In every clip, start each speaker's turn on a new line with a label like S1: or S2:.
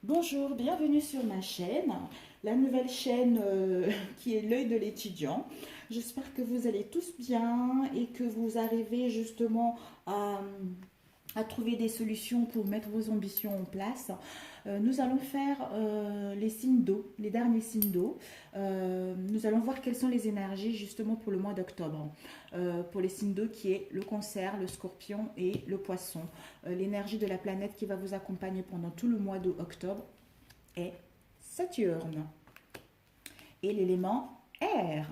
S1: Bonjour, bienvenue sur ma chaîne, la nouvelle chaîne qui est l'œil de l'étudiant. J'espère que vous allez tous bien et que vous arrivez justement à trouver des solutions pour mettre vos ambitions en place. Nous allons faire les signes d'eau, les derniers signes d'eau. Nous allons voir quelles sont les énergies justement pour le mois d'octobre. Pour les signes d'eau qui est le cancer, le scorpion et le poisson. L'énergie de la planète qui va vous accompagner pendant tout le mois d'octobre est Saturne et l'élément air.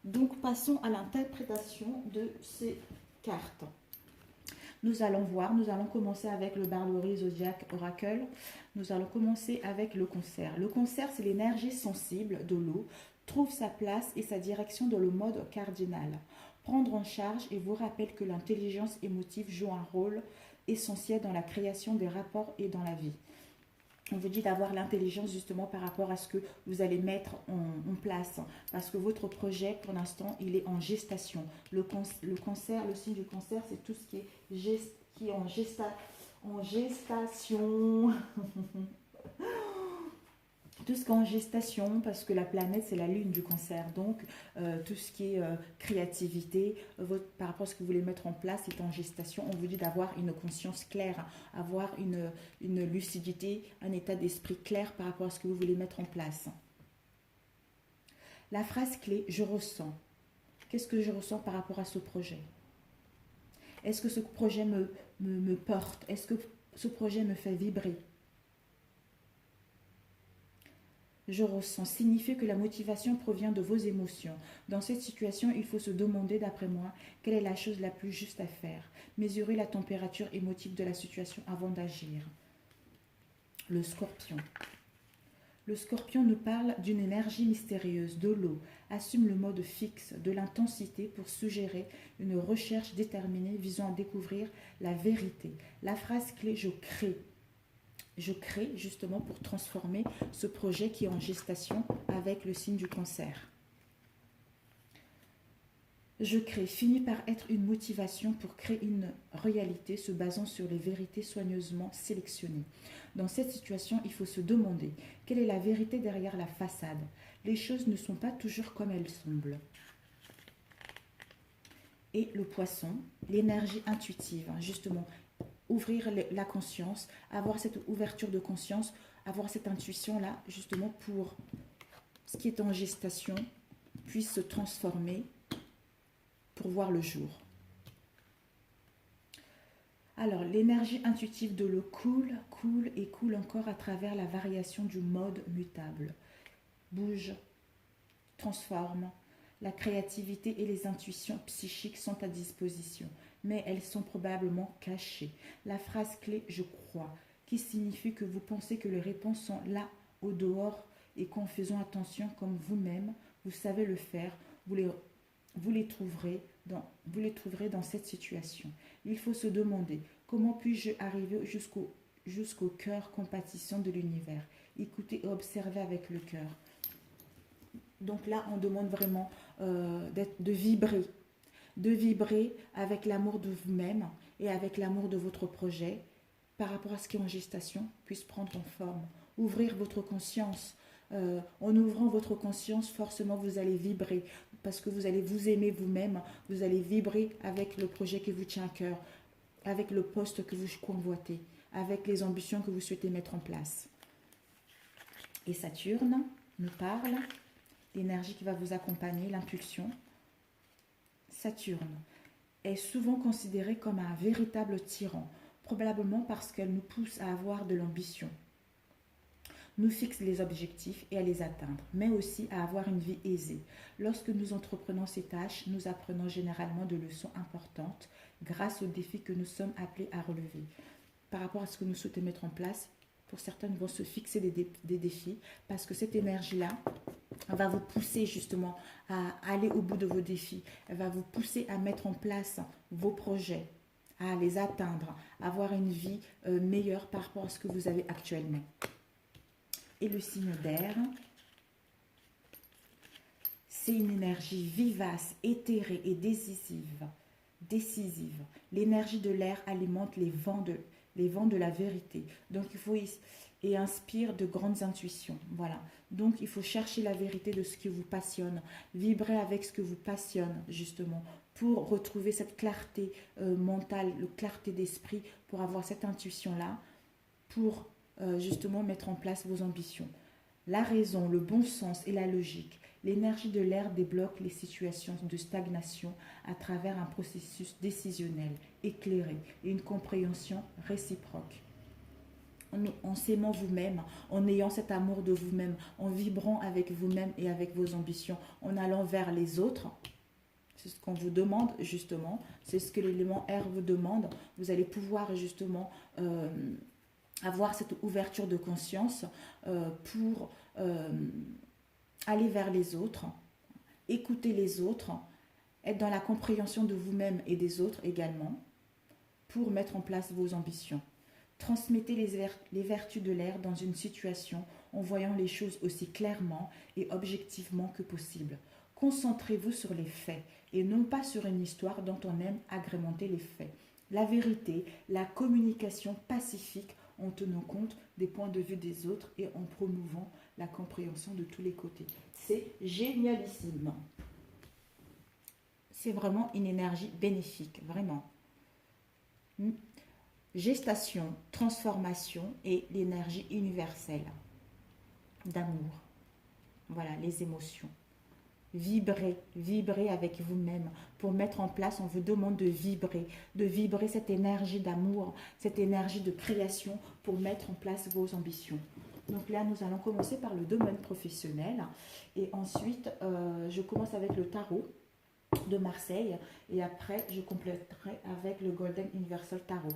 S1: Donc passons à l'interprétation de ces cartes. Nous allons voir, nous allons commencer avec le Barlori Zodiac Oracle. Nous allons commencer avec le cancer. Le cancer, c'est l'énergie sensible de l'eau, trouve sa place et sa direction dans le mode cardinal. Prendre en charge et vous rappelle que l'intelligence émotive joue un rôle essentiel dans la création des rapports et dans la vie. On vous dit d'avoir l'intelligence justement par rapport à ce que vous allez mettre en place. Parce que votre projet, pour l'instant, il est en gestation. Le cancer, le signe du cancer, c'est tout ce qui est en gestation. Tout ce qui est en gestation, parce que la planète, c'est la lune du cancer. Donc, tout ce qui est créativité, par rapport à ce que vous voulez mettre en place, est en gestation. On vous dit d'avoir une conscience claire, avoir une lucidité, un état d'esprit clair par rapport à ce que vous voulez mettre en place. La phrase clé, je ressens. Qu'est-ce que je ressens par rapport à ce projet? Est-ce que ce projet me porte? Est-ce que ce projet me fait vibrer? Je ressens signifie que la motivation provient de vos émotions. Dans cette situation, il faut se demander, d'après moi, quelle est la chose la plus juste à faire. Mesurer la température émotive de la situation avant d'agir. Le scorpion. Le scorpion nous parle d'une énergie mystérieuse, de l'eau, assume le mode fixe, de l'intensité pour suggérer une recherche déterminée visant à découvrir la vérité. La phrase clé, je crée. Je crée justement pour transformer ce projet qui est en gestation avec le signe du cancer. Je crée finit par être une motivation pour créer une réalité se basant sur les vérités soigneusement sélectionnées. Dans cette situation, il faut se demander quelle est la vérité derrière la façade. Les choses ne sont pas toujours comme elles semblent. Et le poisson, l'énergie intuitive, justement, ouvrir la conscience, avoir cette ouverture de conscience, avoir cette intuition-là, justement, pour ce qui est en gestation puisse se transformer pour voir le jour. Alors, l'énergie intuitive de l'eau coule, coule et coule encore à travers la variation du mode mutable. Bouge, transforme. La créativité et les intuitions psychiques sont à disposition, mais elles sont probablement cachées. La phrase clé « je crois » qui signifie que vous pensez que les réponses sont là, au dehors, et qu'en faisant attention comme vous-même, vous savez le faire, vous les trouverez dans cette situation. Il faut se demander comment puis-je arriver jusqu'au cœur compatissant de l'univers. Écoutez et observez avec le cœur. Donc là, on demande vraiment de vibrer avec l'amour de vous-même et avec l'amour de votre projet par rapport à ce qui est en gestation puisse prendre en forme. Ouvrir votre conscience. En ouvrant votre conscience, forcément, vous allez vibrer parce que vous allez vous aimer vous-même. Vous allez vibrer avec le projet qui vous tient à cœur, avec le poste que vous convoitez, avec les ambitions que vous souhaitez mettre en place. Et Saturne nous parle l'énergie qui va vous accompagner, l'impulsion. Saturne est souvent considérée comme un véritable tyran, probablement parce qu'elle nous pousse à avoir de l'ambition, nous fixe les objectifs et à les atteindre, mais aussi à avoir une vie aisée. Lorsque nous entreprenons ces tâches, nous apprenons généralement de leçons importantes grâce aux défis que nous sommes appelés à relever. Par rapport à ce que nous souhaitons mettre en place, pour certaines vont se fixer des défis parce que cette énergie-là va vous pousser justement à aller au bout de vos défis. Elle va vous pousser à mettre en place vos projets, à les atteindre, à avoir une vie meilleure par rapport à ce que vous avez actuellement. Et le signe d'air, c'est une énergie vivace, éthérée et décisive. L'énergie de l'air alimente les vents les vents de la vérité. Donc il faut et inspire de grandes intuitions. Voilà. Donc il faut chercher la vérité de ce qui vous passionne, vibrer avec ce que vous passionne justement pour retrouver cette clarté mentale, la clarté d'esprit, pour avoir cette intuition-là, pour justement mettre en place vos ambitions. La raison, le bon sens et la logique. L'énergie de l'air débloque les situations de stagnation à travers un processus décisionnel, éclairé et une compréhension réciproque. En s'aimant vous-même, en ayant cet amour de vous-même, en vibrant avec vous-même et avec vos ambitions, en allant vers les autres, c'est ce qu'on vous demande justement, c'est ce que l'élément air vous demande, vous allez pouvoir justement avoir cette ouverture de conscience pour aller vers les autres, écouter les autres, être dans la compréhension de vous-même et des autres également, pour mettre en place vos ambitions. Transmettez les vertus de l'air dans une situation en voyant les choses aussi clairement et objectivement que possible. Concentrez-vous sur les faits et non pas sur une histoire dont on aime agrémenter les faits. La vérité, la communication pacifique en tenant compte des points de vue des autres et en promouvant la compréhension de tous les côtés. C'est génialissime. C'est vraiment une énergie bénéfique, vraiment. Gestation, transformation et l'énergie universelle d'amour. Voilà, les émotions. Vibrez avec vous-même. Pour mettre en place, on vous demande de vibrer cette énergie d'amour, cette énergie de création pour mettre en place vos ambitions. Donc là, nous allons commencer par le domaine professionnel et ensuite, je commence avec le tarot de Marseille et après, je compléterai avec le Golden Universal Tarot.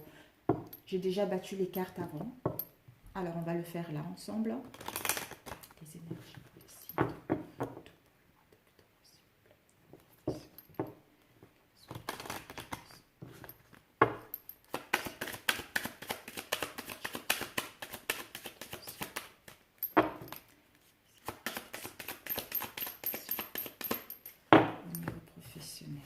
S1: J'ai déjà battu les cartes avant. Alors, on va le faire là ensemble. Les énergies pour les signes. Au niveau professionnel.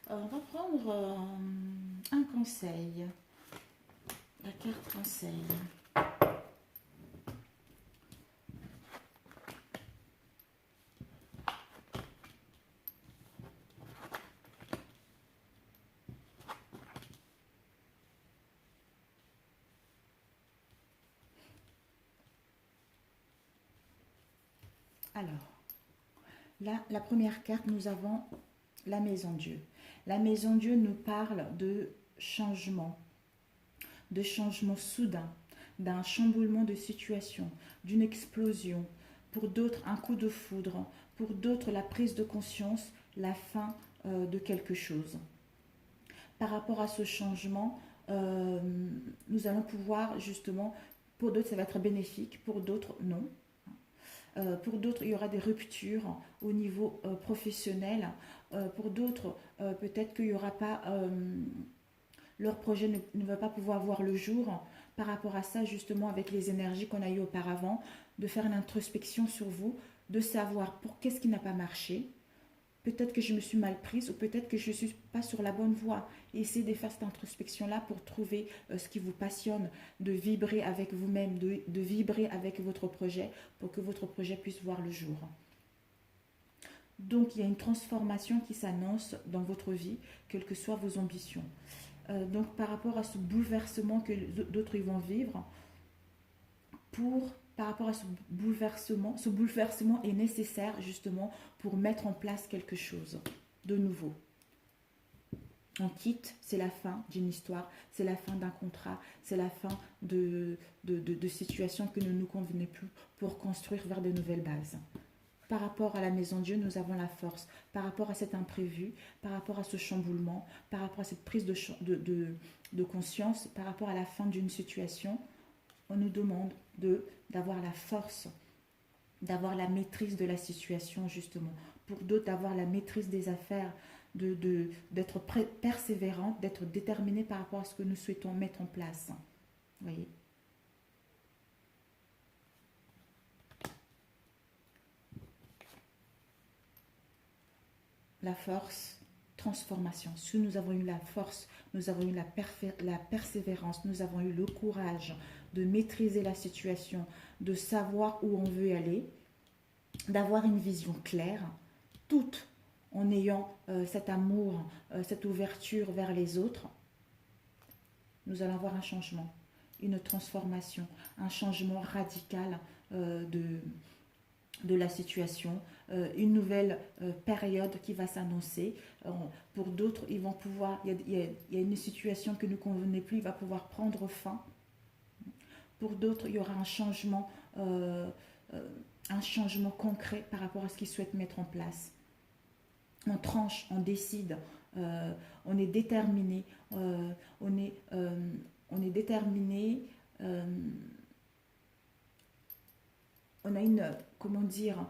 S1: On va prendre un conseil. La carte conseil. Alors, là, la première carte, nous avons la maison Dieu. La maison Dieu nous parle de changement soudain, d'un chamboulement de situation, d'une explosion. Pour d'autres, un coup de foudre. Pour d'autres, la prise de conscience, la fin de quelque chose. Par rapport à ce changement, nous allons pouvoir justement, pour d'autres, ça va être bénéfique, pour d'autres, non. Pour d'autres, il y aura des ruptures au niveau professionnel. Pour d'autres, peut-être qu'il n'y aura pas, leur projet ne va pas pouvoir voir le jour. Par rapport à ça, justement, avec les énergies qu'on a eues auparavant, de faire une introspection sur vous, de savoir pour qu'est-ce qui n'a pas marché. Peut-être que je me suis mal prise ou peut-être que je ne suis pas sur la bonne voie. Et essayez de faire cette introspection-là pour trouver ce qui vous passionne, de vibrer avec vous-même, de vibrer avec votre projet pour que votre projet puisse voir le jour. Donc, il y a une transformation qui s'annonce dans votre vie, quelles que soient vos ambitions. Donc, par rapport à ce bouleversement que d'autres vont vivre, par rapport à ce bouleversement est nécessaire justement pour mettre en place quelque chose de nouveau. On quitte, c'est la fin d'une histoire, c'est la fin d'un contrat, c'est la fin de situations qui ne nous convenaient plus pour construire vers de nouvelles bases. Par rapport à la maison Dieu, nous avons la force. Par rapport à cet imprévu, par rapport à ce chamboulement, par rapport à cette prise de conscience, par rapport à la fin d'une situation, On nous demande d'avoir la force, d'avoir la maîtrise de la situation, justement. Pour d'autres, d'avoir la maîtrise des affaires, d'être persévérante, d'être déterminée par rapport à ce que nous souhaitons mettre en place. Vous voyez? La force, transformation. Si nous avons eu la force, nous avons eu la persévérance, nous avons eu le courage de maîtriser la situation, de savoir où on veut aller, d'avoir une vision claire, toute en ayant cet amour, cette ouverture vers les autres, nous allons avoir un changement, une transformation, un changement radical de la situation, une nouvelle période qui va s'annoncer. Pour d'autres, ils vont pouvoir, il y a une situation qui ne nous convenait plus, il va pouvoir prendre fin. Pour d'autres, il y aura un changement concret par rapport à ce qu'ils souhaitent mettre en place. On tranche, on décide, on est déterminé, on est déterminé, on a une, comment dire,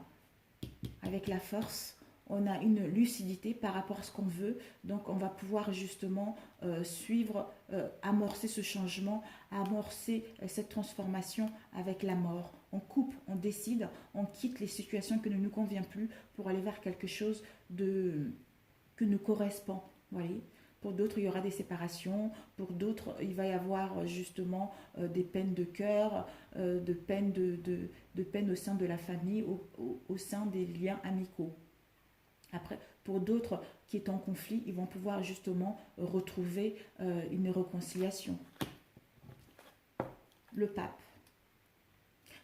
S1: avec la force, on a une lucidité par rapport à ce qu'on veut, donc on va pouvoir justement suivre, amorcer ce changement, amorcer cette transformation avec la mort. On coupe, on décide, on quitte les situations qui ne nous conviennent plus pour aller vers quelque chose que nous correspond. Vous voyez ? Pour d'autres, il y aura des séparations. Pour d'autres, il va y avoir justement des peines de cœur, de peines au sein de la famille, au sein des liens amicaux. Après, pour d'autres qui sont en conflit, ils vont pouvoir justement retrouver une réconciliation. Le pape.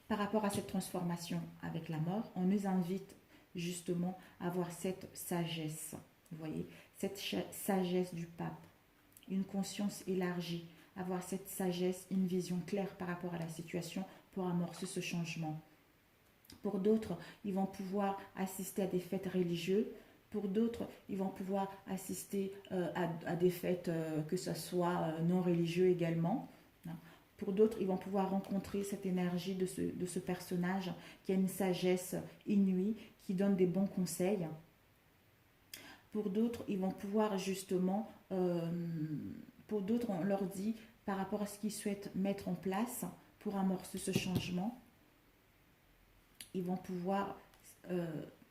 S1: Par rapport à cette transformation avec la mort, on nous invite justement à avoir cette sagesse. Vous voyez, cette sagesse du pape, une conscience élargie, avoir cette sagesse, une vision claire par rapport à la situation pour amorcer ce changement. Pour d'autres, ils vont pouvoir assister à des fêtes religieuses. Pour d'autres, ils vont pouvoir assister à des fêtes que ce soit non religieux également. Pour d'autres, ils vont pouvoir rencontrer cette énergie de ce personnage qui a une sagesse inouïe, qui donne des bons conseils. Pour d'autres, ils vont pouvoir justement, pour d'autres, on leur dit par rapport à ce qu'ils souhaitent mettre en place pour amorcer ce changement, ils vont pouvoir,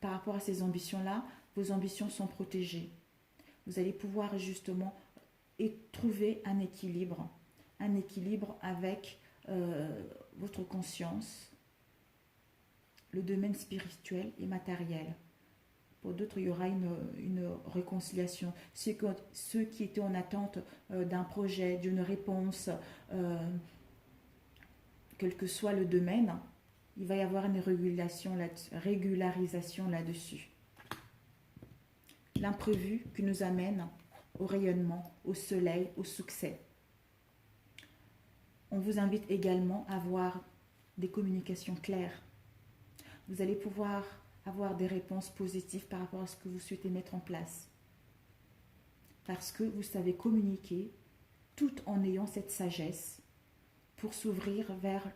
S1: par rapport à ces ambitions-là, vos ambitions sont protégées. Vous allez pouvoir justement trouver un équilibre avec votre conscience, le domaine spirituel et matériel. Pour d'autres, il y aura une réconciliation. Ceux qui étaient en attente d'un projet, d'une réponse, quel que soit le domaine, il va y avoir une régularisation là-dessus. L'imprévu qui nous amène au rayonnement, au soleil, au succès. On vous invite également à avoir des communications claires. Vous allez pouvoir avoir des réponses positives par rapport à ce que vous souhaitez mettre en place. Parce que vous savez communiquer tout en ayant cette sagesse pour s'ouvrir vers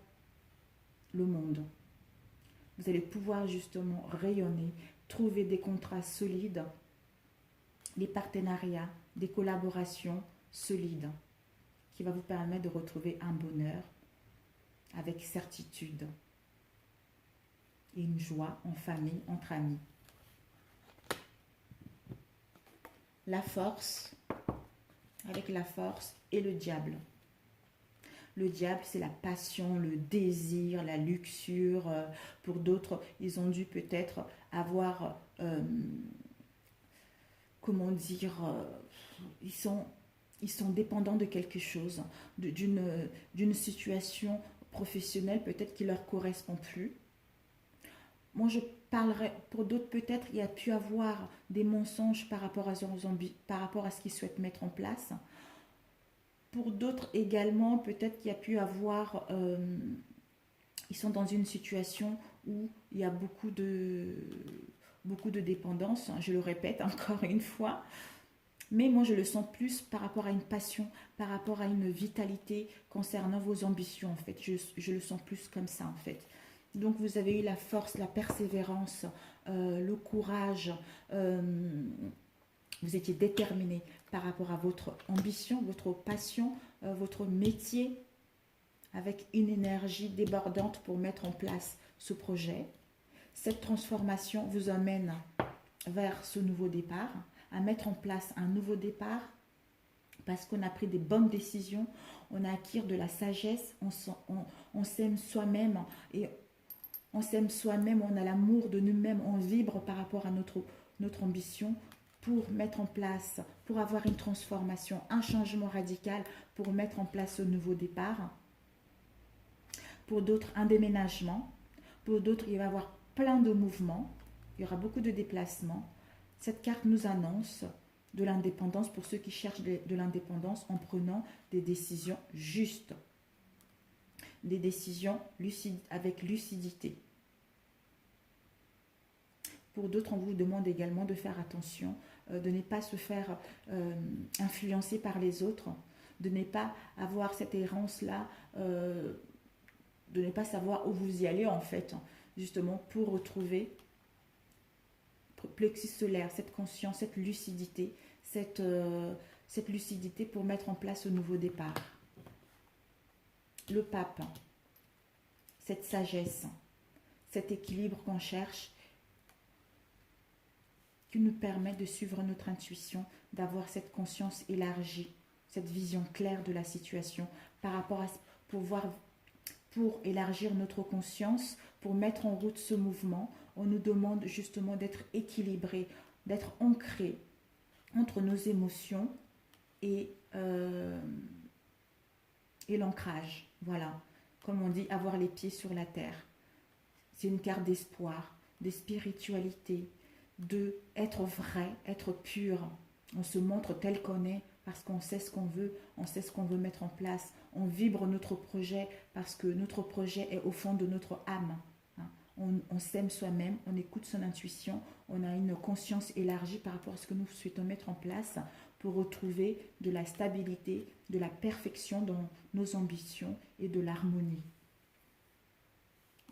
S1: le monde. Vous allez pouvoir justement rayonner, trouver des contrats solides, des partenariats, des collaborations solides qui va vous permettre de retrouver un bonheur avec certitude et une joie en famille, entre amis. La force, avec la force et le diable. Le diable, c'est la passion, le désir, la luxure. Pour d'autres, ils ont dû peut-être avoir, comment dire, ils sont dépendants de quelque chose, d'une situation professionnelle peut-être qui ne leur correspond plus. Moi, je parlerai, pour d'autres peut-être, il y a pu avoir des mensonges par rapport à ce qu'ils souhaitent mettre en place. Pour d'autres également, peut-être qu'il y a pu avoir, ils sont dans une situation où il y a beaucoup de dépendance, je le répète encore une fois. Mais moi, je le sens plus par rapport à une passion, par rapport à une vitalité concernant vos ambitions, en fait. Je le sens plus comme ça, en fait. Donc, vous avez eu la force, la persévérance, le courage. Vous étiez déterminé par rapport à votre ambition, votre passion, votre métier, avec une énergie débordante pour mettre en place ce projet. Cette transformation vous amène vers ce nouveau départ, à mettre en place un nouveau départ parce qu'on a pris des bonnes décisions, on a acquis de la sagesse, on s'aime soi-même et on s'aime soi-même, on a l'amour de nous-mêmes, on vibre par rapport à notre ambition pour mettre en place, pour avoir une transformation, un changement radical, pour mettre en place ce nouveau départ. Pour d'autres, un déménagement. Pour d'autres, il va y avoir plein de mouvements. Il y aura beaucoup de déplacements. Cette carte nous annonce de l'indépendance pour ceux qui cherchent de l'indépendance en prenant des décisions justes. Des décisions avec lucidité. Pour d'autres, on vous demande également de faire attention, de ne pas se faire influencer par les autres, de ne pas avoir cette errance-là, de ne pas savoir où vous y allez en fait, justement pour retrouver plexus solaire, cette conscience, cette lucidité, cette lucidité pour mettre en place ce nouveau départ. Le pape, cette sagesse, cet équilibre qu'on cherche, qui nous permet de suivre notre intuition, d'avoir cette conscience élargie, cette vision claire de la situation par rapport à pour élargir notre conscience, pour mettre en route ce mouvement. On nous demande justement d'être équilibré, d'être ancré entre nos émotions et l'ancrage. Voilà, comme on dit, avoir les pieds sur la terre. C'est une carte d'espoir, de spiritualité, de être vrai, être pur. On se montre tel qu'on est parce qu'on sait ce qu'on veut, on sait ce qu'on veut mettre en place. On vibre notre projet parce que notre projet est au fond de notre âme. On s'aime soi-même, on écoute son intuition, on a une conscience élargie par rapport à ce que nous souhaitons mettre en place pour retrouver de la stabilité, de la perfection dans nos ambitions et de l'harmonie.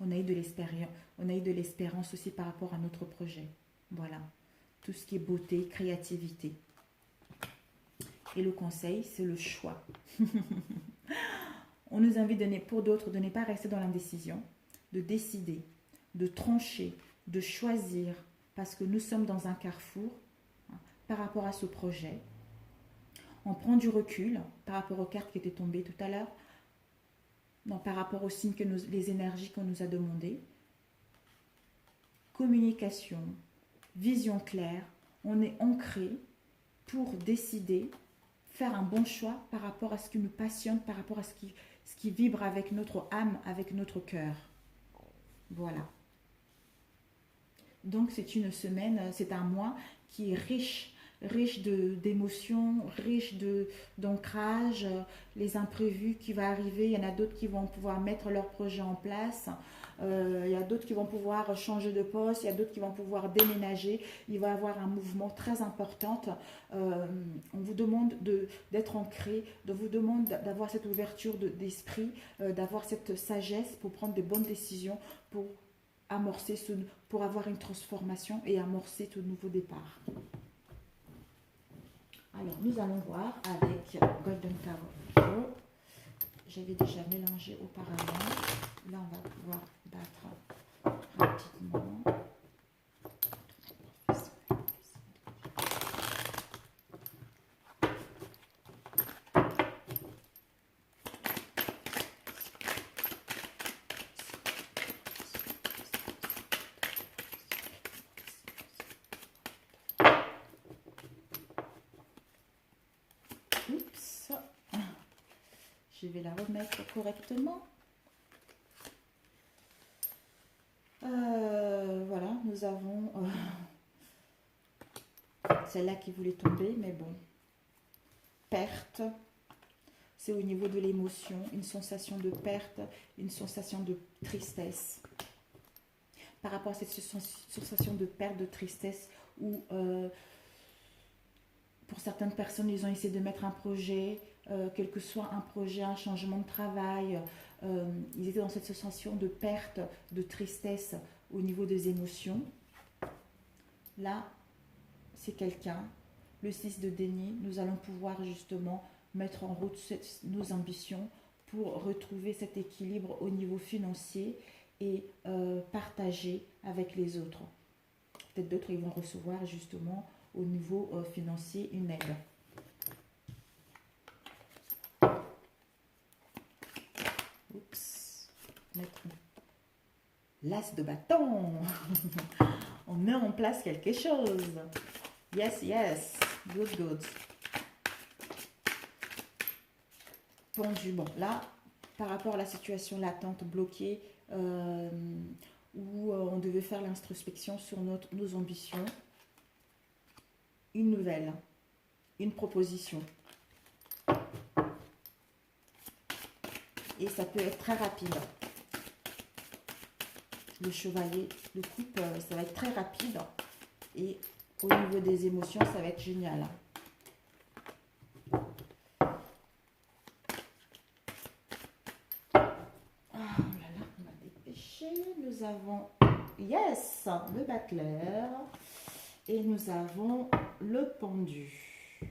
S1: On a eu de l'espérance aussi par rapport à notre projet. Voilà, tout ce qui est beauté, créativité. Et le conseil, c'est le choix. On nous invite pour d'autres de ne pas rester dans l'indécision, de décider, de trancher, de choisir, parce que nous sommes dans un carrefour par rapport à ce projet. On prend du recul par rapport aux cartes qui étaient tombées tout à l'heure, par rapport aux signes, les énergies qu'on nous a demandées. Communication, vision claire, on est ancré pour décider, faire un bon choix par rapport à ce qui nous passionne, par rapport à ce qui vibre avec notre âme, avec notre cœur. Voilà. Donc c'est une semaine, c'est un mois qui est riche d'émotions, riche d'ancrage, les imprévus qui vont arriver. Il y en a d'autres qui vont pouvoir mettre leur projet en place. Il y a d'autres qui vont pouvoir changer de poste, il y a d'autres qui vont pouvoir déménager. Il va y avoir un mouvement très important. On vous demande d'être ancré, on vous demande d'avoir cette ouverture d'esprit, d'avoir cette sagesse pour prendre de bonnes décisions, pour avoir une transformation et amorcer ce nouveau départ. Alors, nous allons voir avec Golden Tarot. J'avais déjà mélangé auparavant. Là, on va pouvoir battre rapidement. Oups. Je vais la remettre correctement. Voilà, nous avons celle-là qui voulait tomber, mais bon. Perte, c'est au niveau de l'émotion, une sensation de perte, une sensation de tristesse. Par rapport à cette sensation de perte, de tristesse, où Pour certaines personnes, ils ont essayé de mettre un projet, quel que soit un projet, un changement de travail. Ils étaient dans cette sensation de perte, de tristesse au niveau des émotions. Là, c'est quelqu'un. Le 6 de déni, nous allons pouvoir justement mettre en route nos ambitions pour retrouver cet équilibre au niveau financier et partager avec les autres. Peut-être d'autres, ils vont recevoir justement au niveau financier une aide. Oups. L'as de bâton. On met en place quelque chose. Yes, yes. Good, good. Pendu. Bon, là, par rapport à la situation latente, bloquée, où on devait faire l'introspection sur nos ambitions, une nouvelle, une proposition. Et ça peut être très rapide. Le chevalier de coupe, ça va être très rapide. Et au niveau des émotions, ça va être génial. Oh là là, on va dépêcher. Nous avons, yes, le battleur. Et nous avons le pendu.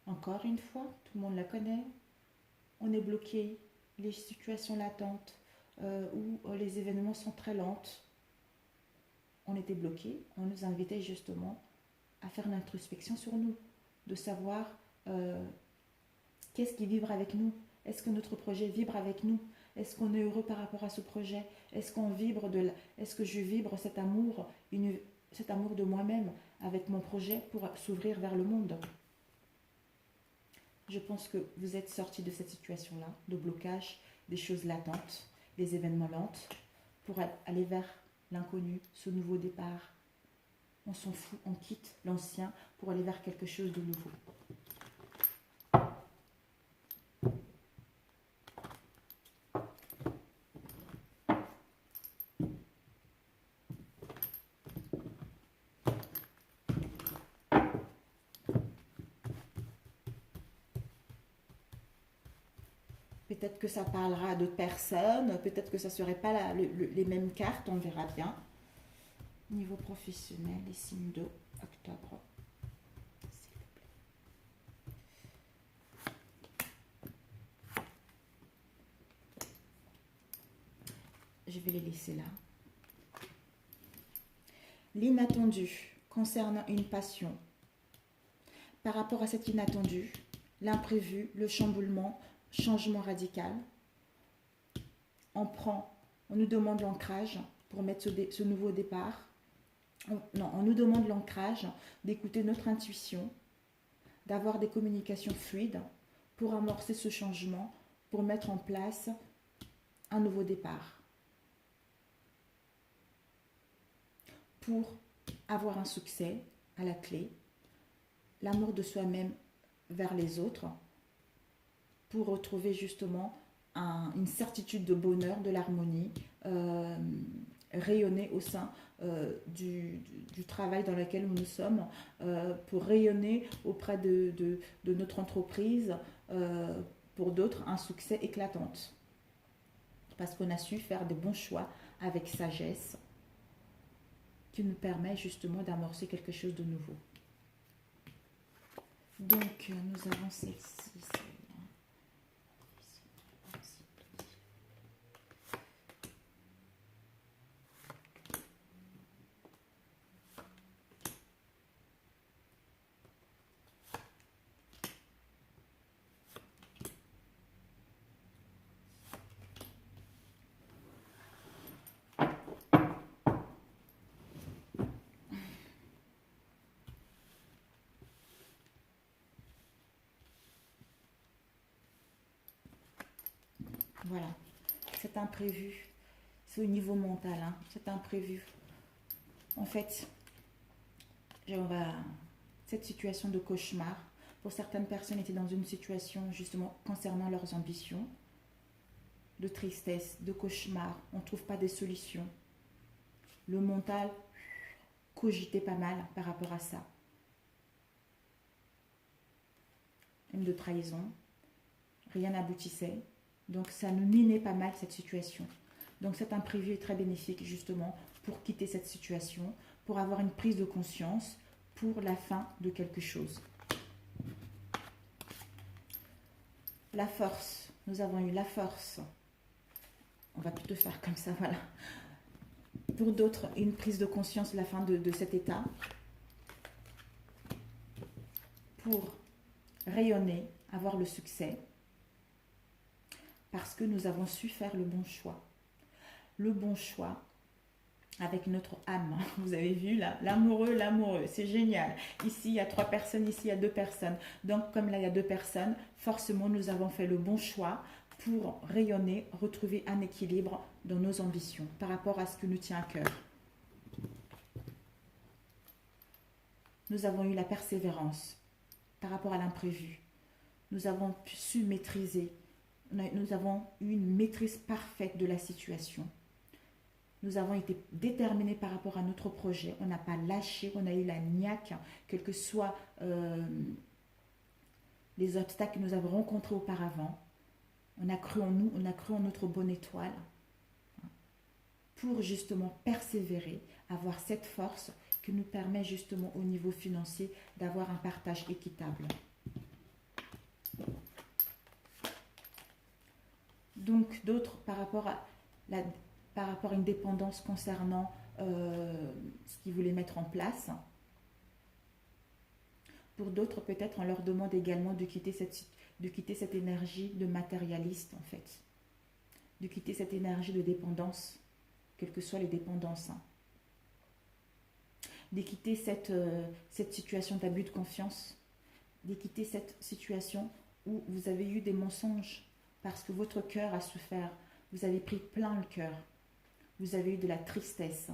S1: Encore une fois, tout le monde la connaît. On est bloqué. Les situations latentes où les événements sont très lentes. On était bloqué. On nous invitait justement à faire une introspection sur nous. De savoir qu'est-ce qui vibre avec nous. Est-ce que notre projet vibre avec nous? Est-ce qu'on est heureux par rapport à ce projet? Est-ce qu'on vibre est-ce que je vibre cet amour de moi-même avec mon projet pour s'ouvrir vers le monde? Je pense que vous êtes sortis de cette situation-là, de blocage, des choses latentes, des événements lents, pour aller vers l'inconnu, ce nouveau départ. On s'en fout, on quitte l'ancien pour aller vers quelque chose de nouveau. Peut-être que ça parlera à d'autres personnes, peut-être que ça ne serait pas les mêmes cartes, on verra bien. Niveau professionnel, les signes de octobre. S'il vous plaît. Je vais les laisser là. L'inattendu concernant une passion. Par rapport à cet inattendu, l'imprévu, le chamboulement, changement radical, on nous demande l'ancrage pour mettre ce nouveau départ. On nous demande l'ancrage, d'écouter notre intuition, d'avoir des communications fluides pour amorcer ce changement, pour mettre en place un nouveau départ. Pour avoir un succès à la clé, l'amour de soi-même vers les autres, pour retrouver justement une certitude de bonheur, de l'harmonie, rayonner au sein du travail dans lequel nous sommes, pour rayonner auprès de notre entreprise, pour d'autres un succès éclatant. Parce qu'on a su faire des bons choix avec sagesse, qui nous permet justement d'amorcer quelque chose de nouveau. Donc, nous avons celle-ci. Voilà, c'est imprévu. C'est au niveau mental, hein. C'est imprévu. En fait, cette situation de cauchemar, pour certaines personnes, étaient dans une situation justement concernant leurs ambitions, de tristesse, de cauchemar. On ne trouve pas des solutions. Le mental cogité pas mal par rapport à ça. Une de trahison, rien n'aboutissait. Donc ça nous minait pas mal cette situation. Donc cet imprévu est très bénéfique justement pour quitter cette situation, pour avoir une prise de conscience, pour la fin de quelque chose. La force, nous avons eu la force. On va plutôt faire comme ça, voilà. Pour d'autres, une prise de conscience de la fin de cet état. Pour rayonner, avoir le succès. Parce que nous avons su faire le bon choix. Le bon choix avec notre âme. Vous avez vu là, l'amoureux, c'est génial. Ici, il y a 3 personnes, ici, il y a 2 personnes. Donc, comme là, il y a 2 personnes, forcément, nous avons fait le bon choix pour rayonner, retrouver un équilibre dans nos ambitions par rapport à ce que nous tient à cœur. Nous avons eu la persévérance par rapport à l'imprévu. Nous avons su maîtriser. Nous avons eu une maîtrise parfaite de la situation. Nous avons été déterminés par rapport à notre projet. On n'a pas lâché, on a eu la niaque, quels que soient les obstacles que nous avons rencontrés auparavant. On a cru en nous, on a cru en notre bonne étoile pour justement persévérer, avoir cette force qui nous permet justement au niveau financier d'avoir un partage équitable. Donc d'autres par rapport à une dépendance concernant ce qu'ils voulaient mettre en place. Pour d'autres, peut-être, on leur demande également de quitter cette énergie de matérialiste, en fait. De quitter cette énergie de dépendance, quelles que soient les dépendances. De quitter cette situation d'abus de confiance. De quitter cette situation où vous avez eu des mensonges parce que votre cœur a souffert. Vous avez pris plein le cœur. Vous avez eu de la tristesse.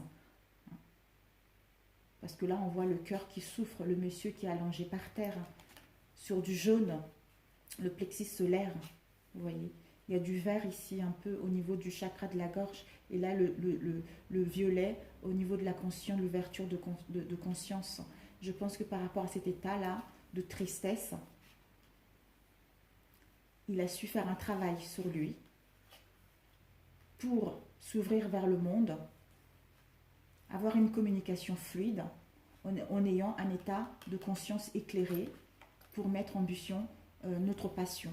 S1: Parce que là, on voit le cœur qui souffre, le monsieur qui est allongé par terre, sur du jaune, le plexus solaire, vous voyez. Il y a du vert ici, un peu au niveau du chakra de la gorge, et là, le violet au niveau de la conscience, l'ouverture de conscience. Je pense que par rapport à cet état-là de tristesse, il a su faire un travail sur lui pour s'ouvrir vers le monde, avoir une communication fluide en ayant un état de conscience éclairé pour mettre en bution notre passion.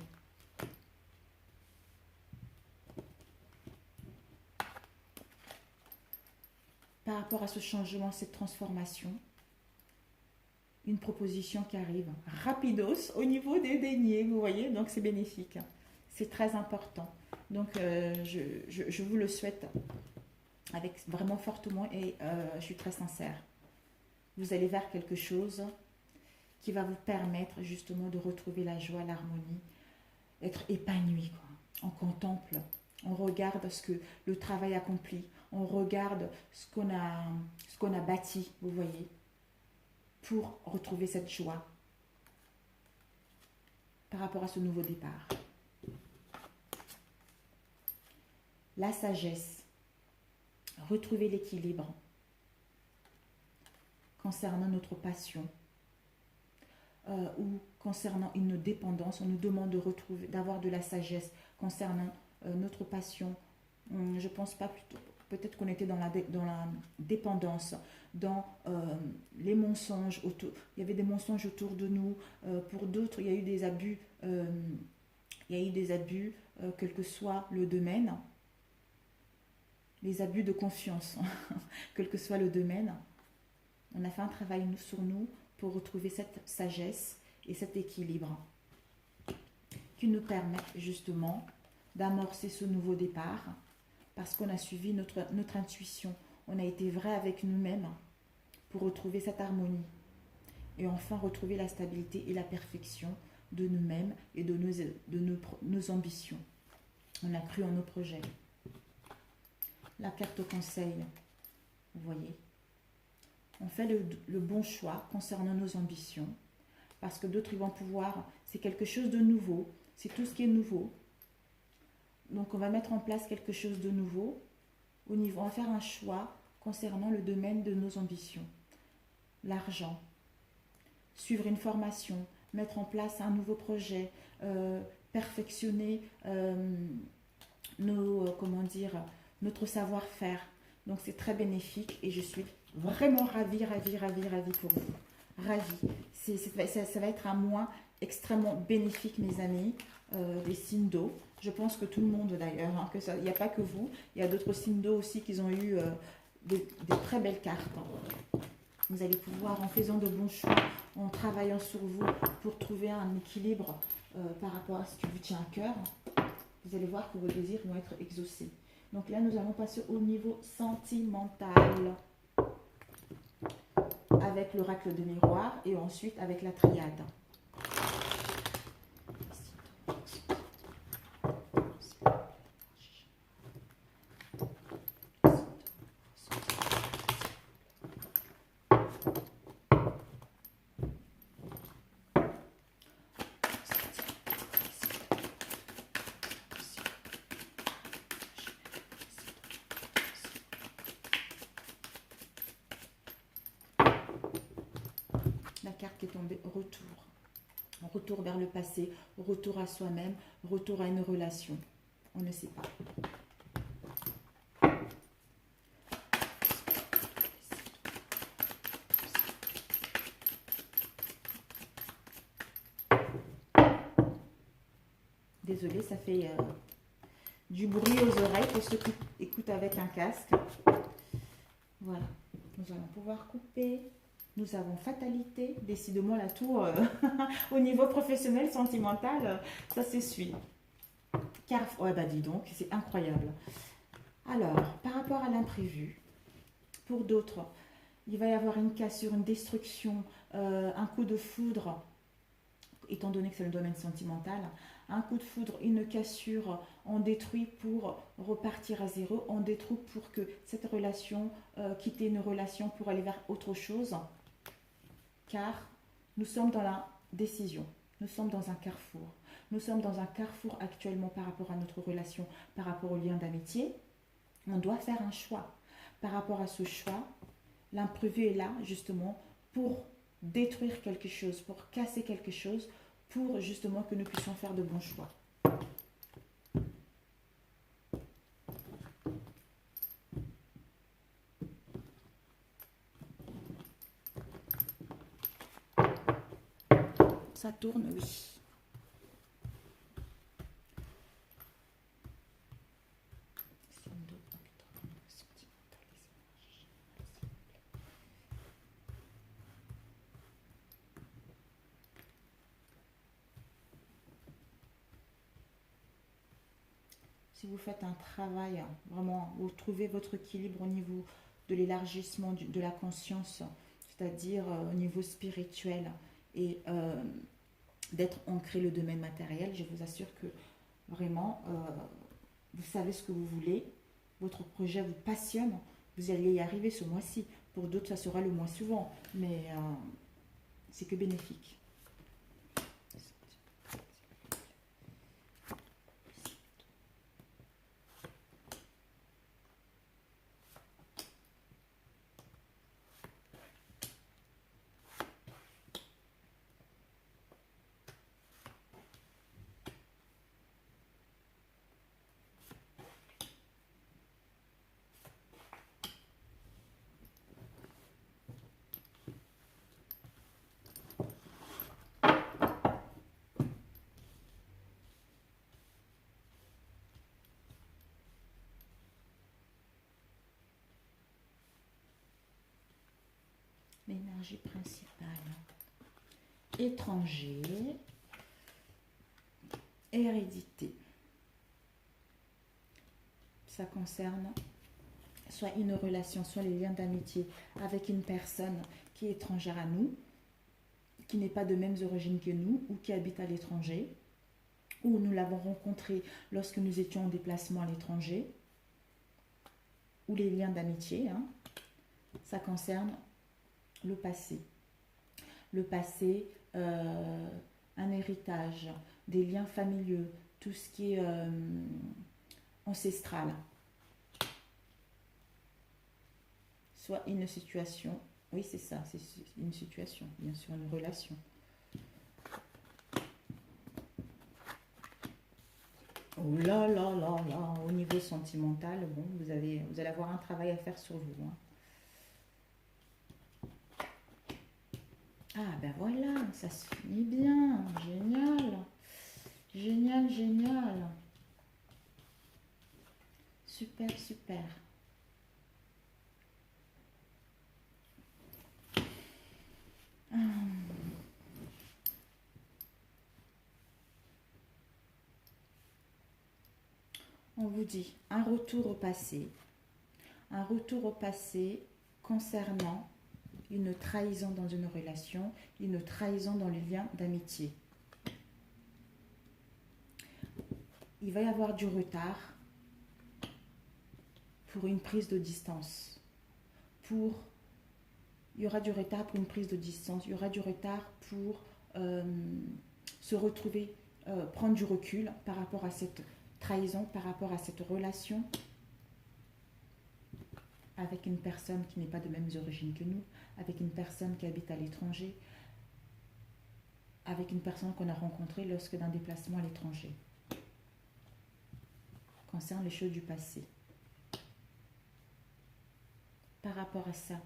S1: Par rapport à ce changement, cette transformation, une proposition qui arrive rapidos au niveau des deniers, vous voyez, donc c'est bénéfique, c'est très important. Donc je vous le souhaite avec vraiment fortement et je suis très sincère. Vous allez vers quelque chose qui va vous permettre justement de retrouver la joie, l'harmonie, être épanoui, quoi. On contemple, on regarde le travail accompli, on regarde ce qu'on a bâti, vous voyez, pour retrouver cette joie par rapport à ce nouveau départ. La sagesse, retrouver l'équilibre concernant notre passion ou concernant une dépendance. On nous demande d'avoir de la sagesse concernant notre passion. Je pense pas plutôt. Peut-être qu'on était dans la dépendance, dans les mensonges autour. Il y avait des mensonges autour de nous. Pour d'autres, il y a eu des abus. Quel que soit le domaine. Les abus de confiance, quel que soit le domaine. On a fait un travail sur nous pour retrouver cette sagesse et cet équilibre qui nous permettent justement d'amorcer ce nouveau départ parce qu'on a suivi notre intuition. On a été vrai avec nous-mêmes pour retrouver cette harmonie et enfin retrouver la stabilité et la perfection de nous-mêmes et de nos ambitions. On a cru en nos projets. La carte au conseil, vous voyez, on fait le bon choix concernant nos ambitions, parce que d'autres ils vont pouvoir, c'est quelque chose de nouveau, c'est tout ce qui est nouveau. Donc on va mettre en place quelque chose de nouveau, on va faire un choix concernant le domaine de nos ambitions. l'argent, suivre une formation, mettre en place un nouveau projet, perfectionner comment dire, notre savoir-faire. Donc c'est très bénéfique et je suis vraiment ravie, ravie, ravie, ravie pour vous. Ravie. Ça va être un mois extrêmement bénéfique, mes amis, les signes d'eau. Je pense que tout le monde d'ailleurs, hein, il n'y a pas que vous, il y a d'autres signes d'eau aussi qui ont eu des très belles cartes. Vous allez pouvoir, en faisant de bons choix, en travaillant sur vous pour trouver un équilibre par rapport à ce qui vous tient à cœur, vous allez voir que vos désirs vont être exaucés. Donc là, nous allons passer au niveau sentimental avec l'oracle de miroir et ensuite avec la triade. La carte qui est tombée, retour. Retour vers le passé, retour à soi-même, retour à une relation. On ne sait pas. Désolée, ça fait du bruit aux oreilles pour ceux qui écoutent avec un casque. Voilà, nous allons pouvoir couper. Nous avons fatalité, décidément la tour au niveau professionnel, sentimental, ça s'essuie. Car, ouais bah dis donc, c'est incroyable. Alors, par rapport à l'imprévu, pour d'autres, il va y avoir une cassure, une destruction, un coup de foudre, étant donné que c'est le domaine sentimental, un coup de foudre, une cassure, on détruit pour repartir à zéro, on détruit pour que cette relation, quitter une relation pour aller vers autre chose. Car nous sommes dans la décision, nous sommes dans un carrefour. Nous sommes dans un carrefour actuellement par rapport à notre relation, par rapport au lien d'amitié. On doit faire un choix. Par rapport à ce choix, l'imprévu est là justement pour détruire quelque chose, pour casser quelque chose, pour justement que nous puissions faire de bons choix. Ça tourne, oui. Si vous faites un travail, vraiment, vous trouvez votre équilibre au niveau de l'élargissement de la conscience, c'est-à-dire au niveau spirituel et d'être ancré le domaine matériel, je vous assure que vraiment, vous savez ce que vous voulez, votre projet vous passionne, vous allez y arriver ce mois-ci. Pour d'autres, ça sera le mois suivant, mais c'est que bénéfique. L'énergie principale. Étranger. Hérédité. Ça concerne soit une relation, soit les liens d'amitié avec une personne qui est étrangère à nous, qui n'est pas de mêmes origines que nous ou qui habite à l'étranger, ou nous l'avons rencontré lorsque nous étions en déplacement à l'étranger, ou les liens d'amitié. Hein. Ça concerne le passé. Le passé, un héritage, des liens familiaux, tout ce qui est ancestral. Soit une situation Oui, c'est ça, c'est une situation, bien sûr, une relation. Oh là là là là, au niveau sentimental, bon, vous allez avoir un travail à faire sur vous, hein. Ah ben voilà, ça se finit bien, génial, génial, génial, super, super. On vous dit un retour au passé concernant une trahison dans une relation, une trahison dans les liens d'amitié. Il va y avoir du retard pour une prise de distance. Il y aura du retard pour une prise de distance, il y aura du retard pour euh, se retrouver, prendre du recul par rapport à cette trahison, par rapport à cette relation avec une personne qui n'est pas de mêmes origines que nous, avec une personne qui habite à l'étranger, avec une personne qu'on a rencontrée lorsque d'un déplacement à l'étranger. Concerne les choses du passé. Par rapport à ça,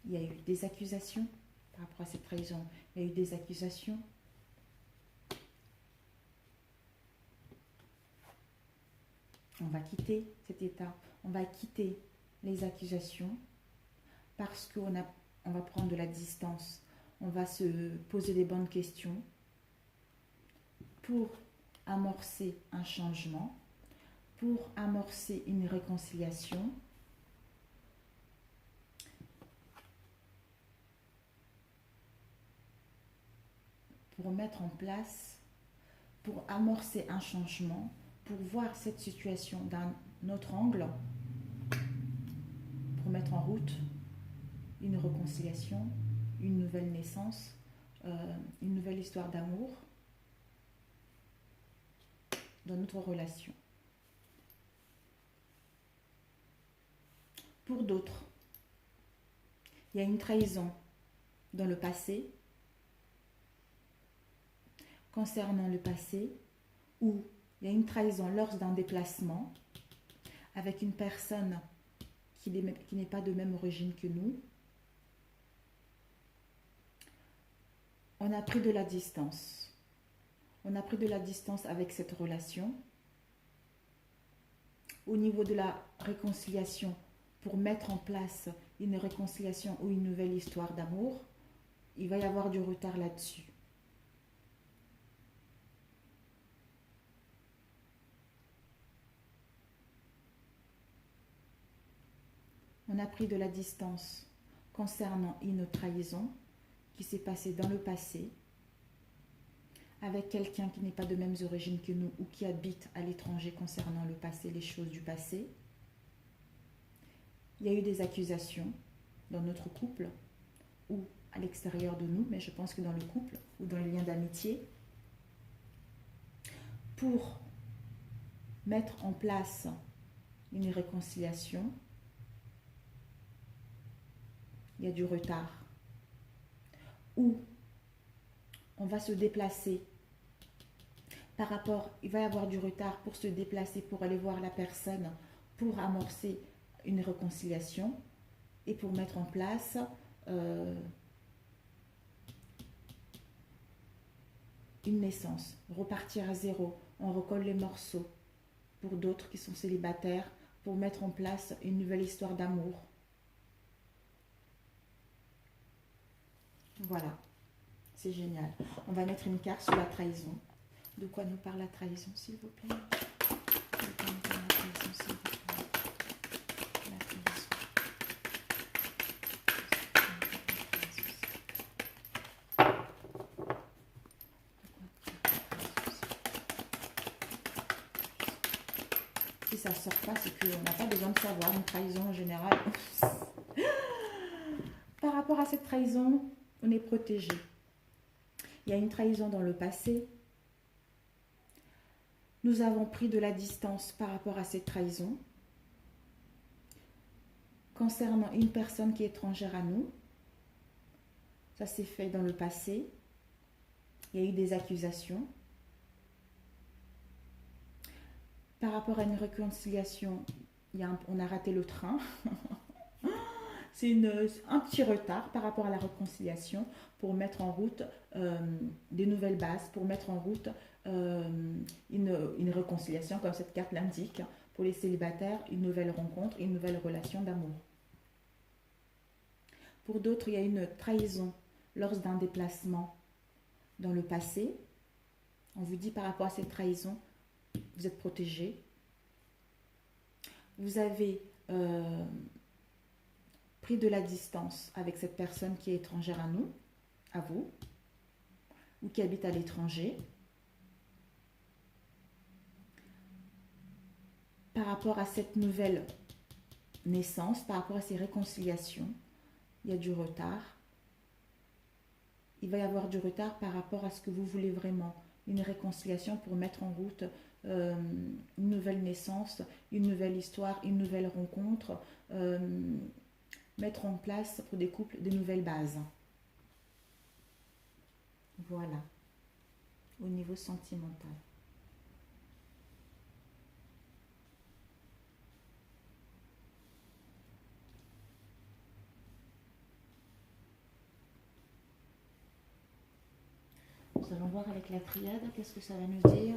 S1: il y a eu des accusations. Par rapport à cette trahison, il y a eu des accusations. On va quitter cet état. On va quitter les accusations parce on va prendre de la distance. On va se poser des bonnes questions pour amorcer un changement, pour amorcer une réconciliation. Pour mettre en place, pour amorcer un changement, pour voir cette situation d'un autre angle, pour mettre en route une réconciliation, une nouvelle naissance, une nouvelle histoire d'amour dans notre relation. Pour d'autres, il y a une trahison dans le passé, concernant le passé, ou il y a une trahison lors d'un déplacement avec une personne qui n'est pas de même origine que nous. On a pris de la distance. On a pris de la distance avec cette relation. Au niveau de la réconciliation, pour mettre en place une réconciliation ou une nouvelle histoire d'amour, il va y avoir du retard là-dessus. On a pris de la distance concernant une trahison qui s'est passée dans le passé avec quelqu'un qui n'est pas de mêmes origines que nous ou qui habite à l'étranger concernant le passé, les choses du passé. Il y a eu des accusations dans notre couple ou à l'extérieur de nous, mais je pense que dans le couple ou dans les liens d'amitié, pour mettre en place une réconciliation, il y a du retard. Ou on va se déplacer par rapport, il va y avoir du retard pour se déplacer, pour aller voir la personne, pour amorcer une réconciliation et pour mettre en place une naissance, repartir à zéro, on recolle les morceaux. Pour d'autres qui sont célibataires, pour mettre en place une nouvelle histoire d'amour. Voilà, c'est génial. On va mettre une carte sur la trahison. De quoi nous parle la trahison, s'il vous plaît? De quoi nous parle la trahison, s'il vous plaît? La trahison. Si ça ne sort pas, c'est qu'on n'a pas besoin de savoir. Une trahison en général. Par rapport à cette trahison, on est protégé. Il y a une trahison dans le passé. Nous avons pris de la distance par rapport à cette trahison concernant une personne qui est étrangère à nous. Ça s'est fait dans le passé. Il y a eu des accusations. Par rapport à une réconciliation, on a raté le train. C'est un petit retard par rapport à la réconciliation pour mettre en route des nouvelles bases, pour mettre en route une réconciliation, comme cette carte l'indique, pour les célibataires, une nouvelle rencontre, une nouvelle relation d'amour. Pour d'autres, il y a une trahison lors d'un déplacement dans le passé. On vous dit par rapport à cette trahison, vous êtes protégé. Vous avez pris de la distance avec cette personne qui est étrangère à vous, ou qui habite à l'étranger. Par rapport à cette nouvelle naissance, par rapport à ces réconciliations, il y a du retard. Il va y avoir du retard par rapport à ce que vous voulez vraiment. Une réconciliation pour mettre en route une nouvelle naissance, une nouvelle histoire, une nouvelle rencontre, mettre en place pour des couples des nouvelles bases. Voilà, au niveau sentimental. Nous allons voir avec la triade, qu'est-ce que ça va nous dire.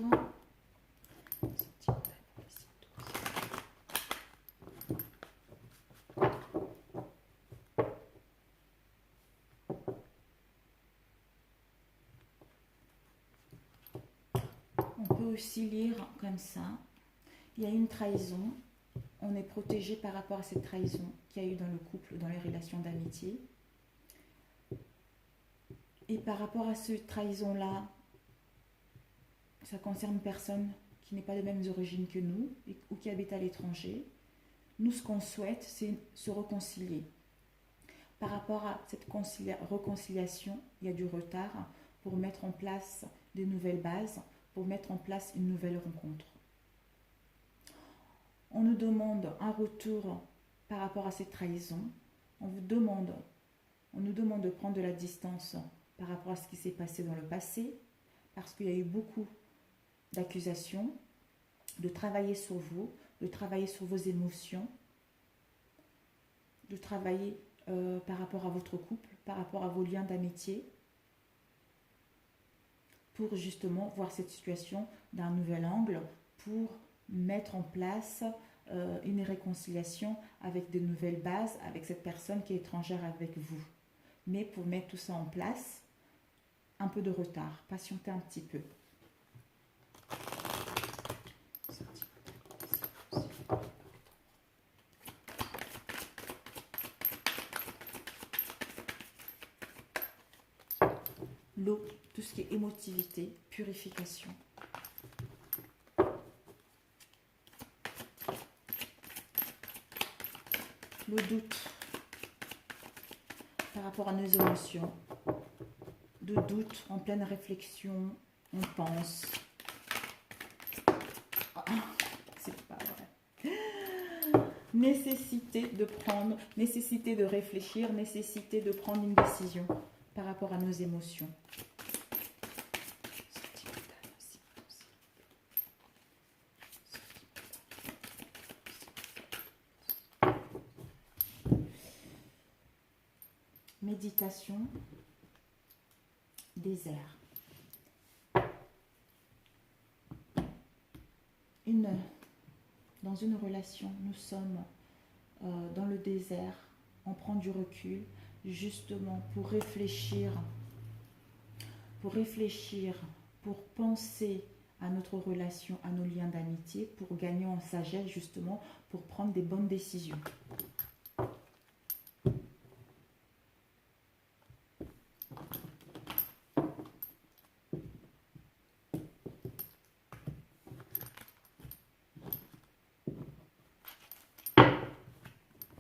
S1: On peut aussi lire comme ça. Il y a une trahison. On est protégé par rapport à cette trahison qu'il y a eu dans le couple, dans les relations d'amitié. Et par rapport à cette trahison-là, ça concerne une personne qui n'est pas de mêmes origines que nous ou qui habite à l'étranger. Nous, ce qu'on souhaite, c'est se réconcilier. Par rapport à cette réconciliation, il y a du retard pour mettre en place des nouvelles bases, pour mettre en place une nouvelle rencontre. On nous demande un retour par rapport à cette trahison. On nous demande de prendre de la distance par rapport à ce qui s'est passé dans le passé, parce qu'il y a eu beaucoup d'accusations, de travailler sur vous, de travailler sur vos émotions, de travailler par rapport à votre couple, par rapport à vos liens d'amitié, pour justement voir cette situation d'un nouvel angle, pour mettre en place une réconciliation avec de nouvelles bases, avec cette personne qui est étrangère avec vous. Mais pour mettre tout ça en place, un peu de retard, patientez un petit peu. L'eau, tout ce qui est émotivité, purification. Le doute par rapport à nos émotions. De doute, en pleine réflexion, on pense. Ah, c'est pas vrai. Nécessité de prendre, nécessité de réfléchir, nécessité de prendre une décision par rapport à nos émotions. Méditation, désert. Dans une relation, nous sommes dans le désert, on prend du recul, justement pour réfléchir, pour penser à notre relation, à nos liens d'amitié, pour gagner en sagesse, justement, pour prendre des bonnes décisions.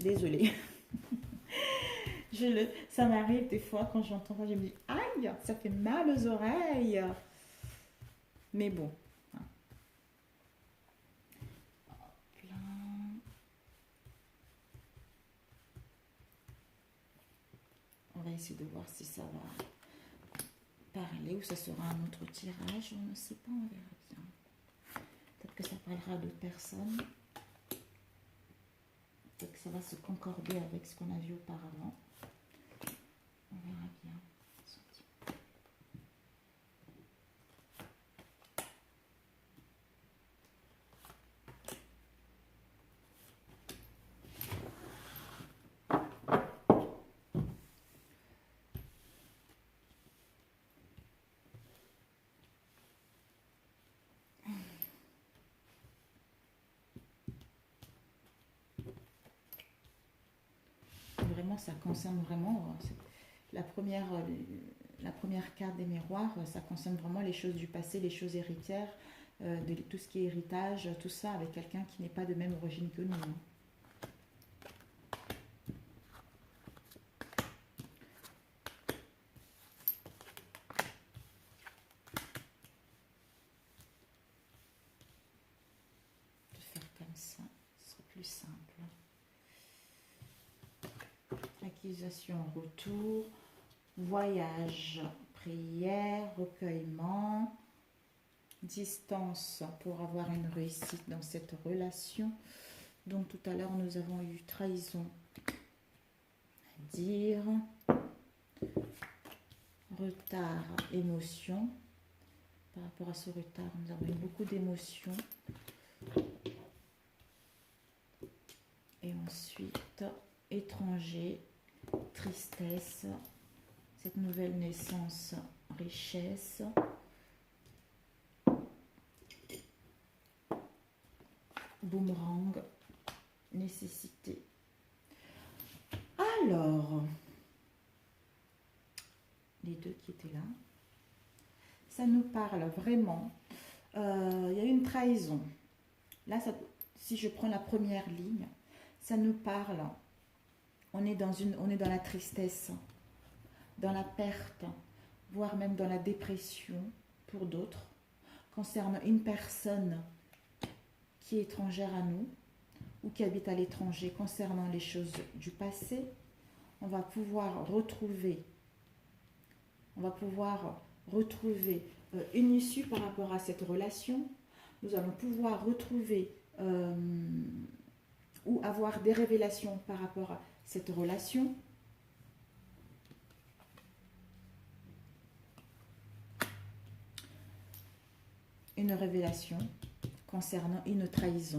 S1: Désolée. Ça m'arrive des fois quand j'entends ça, je me dis aïe, ça fait mal aux oreilles. Mais bon. On va essayer de voir si ça va parler ou ça sera un autre tirage. On ne sait pas, on verra bien. Peut-être que ça parlera d'autres personnes. Peut-être que ça va se concorder avec ce qu'on a vu auparavant. On verra bien. Vraiment, ça concerne vraiment la première carte des miroirs, ça concerne vraiment les choses du passé, les choses héritières, de tout ce qui est héritage, tout ça avec quelqu'un qui n'est pas de même origine que nous. De faire comme ça, ce sera plus simple. Acquisition, retour, voyage, prière, recueillement, distance pour avoir une réussite dans cette relation. Donc tout à l'heure nous avons eu trahison, dire, retard, émotion. Par rapport à ce retard, nous avons eu beaucoup d'émotions. Et ensuite, étranger, tristesse, cette nouvelle naissance, richesse, boomerang, nécessité. Alors, les deux qui étaient là, ça nous parle vraiment, il y a une trahison. Là, ça, si je prends la première ligne, ça nous parle, on est dans la tristesse, dans la perte, voire même dans la dépression pour d'autres, concernant une personne qui est étrangère à nous ou qui habite à l'étranger, concernant les choses du passé. On va pouvoir retrouver une issue par rapport à cette relation. Nous allons pouvoir retrouver ou avoir des révélations par rapport à cette relation. Une révélation concernant une trahison.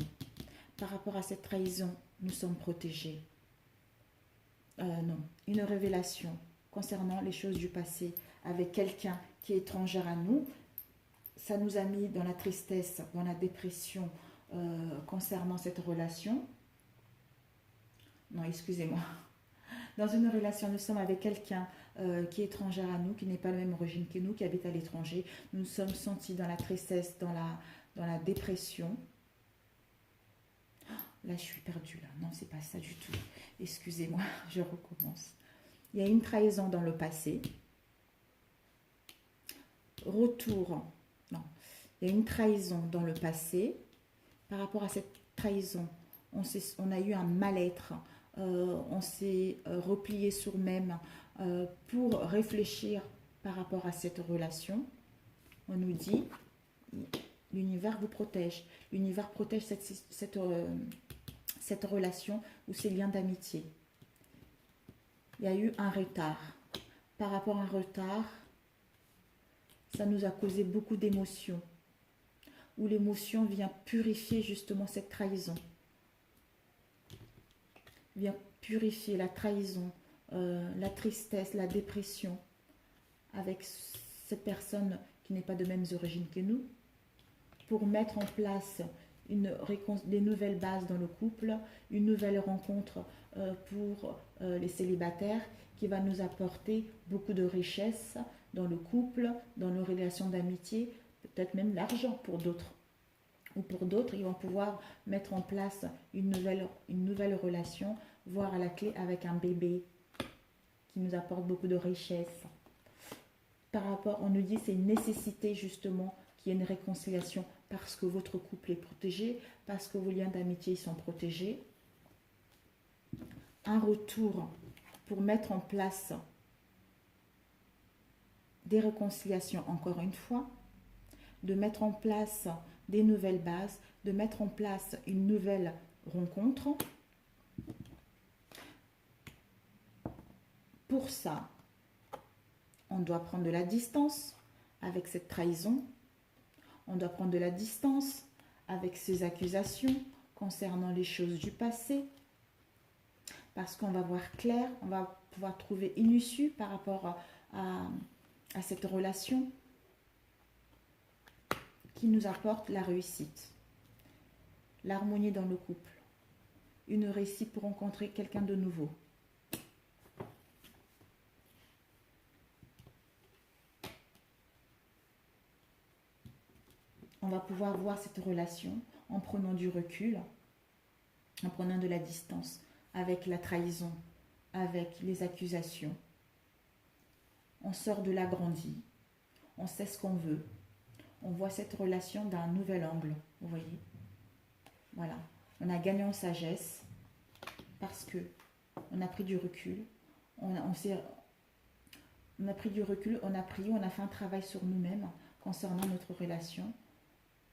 S1: Par rapport à cette trahison, nous sommes protégés. Non, une révélation concernant les choses du passé avec quelqu'un qui est étranger à nous. Ça nous a mis dans la tristesse, dans la dépression concernant cette relation. Non, excusez-moi. Dans une relation, nous sommes avec quelqu'un qui est étranger à nous, qui n'est pas de la même origine que nous, qui habite à l'étranger. Nous nous sommes sentis dans la tristesse, dans la dépression. Là, je suis perdue. Là. Non, c'est pas ça du tout. Excusez-moi, je recommence. Il y a une trahison dans le passé. Retour. Non, il y a une trahison dans le passé. Par rapport à cette trahison, on a eu un mal-être. On s'est replié sur même pour réfléchir par rapport à cette relation. On nous dit, l'univers vous protège. L'univers protège cette relation ou ces liens d'amitié. Il y a eu un retard. Par rapport à un retard, ça nous a causé beaucoup d'émotions. Où l'émotion vient purifier justement cette trahison. Vient purifier la trahison, la tristesse, la dépression avec cette personne qui n'est pas de mêmes origines que nous, pour mettre en place des nouvelles bases dans le couple, une nouvelle rencontre pour les célibataires qui va nous apporter beaucoup de richesse dans le couple, dans nos relations d'amitié, peut-être même l'argent pour d'autres. Ou pour d'autres, ils vont pouvoir mettre en place une nouvelle relation, voire à la clé avec un bébé qui nous apporte beaucoup de richesse. Par rapport, on nous dit c'est une nécessité justement qu'il y ait une réconciliation parce que votre couple est protégé, parce que vos liens d'amitié sont protégés. Un retour pour mettre en place des réconciliations encore une fois, de mettre en place des nouvelles bases, de mettre en place une nouvelle rencontre. Pour ça, on doit prendre de la distance avec cette trahison. On doit prendre de la distance avec ces accusations concernant les choses du passé. Parce qu'on va voir clair, on va pouvoir trouver une issue par rapport à cette relation qui nous apporte la réussite, l'harmonie dans le couple, une réussite pour rencontrer quelqu'un de nouveau. On va pouvoir voir cette relation en prenant du recul, en prenant de la distance avec la trahison, avec les accusations. On sort de l'agrandi, on sait ce qu'on veut, on voit cette relation d'un nouvel angle, vous voyez. Voilà, on a gagné en sagesse parce que on a pris du recul, on a pris du recul, on a fait un travail sur nous-mêmes concernant notre relation.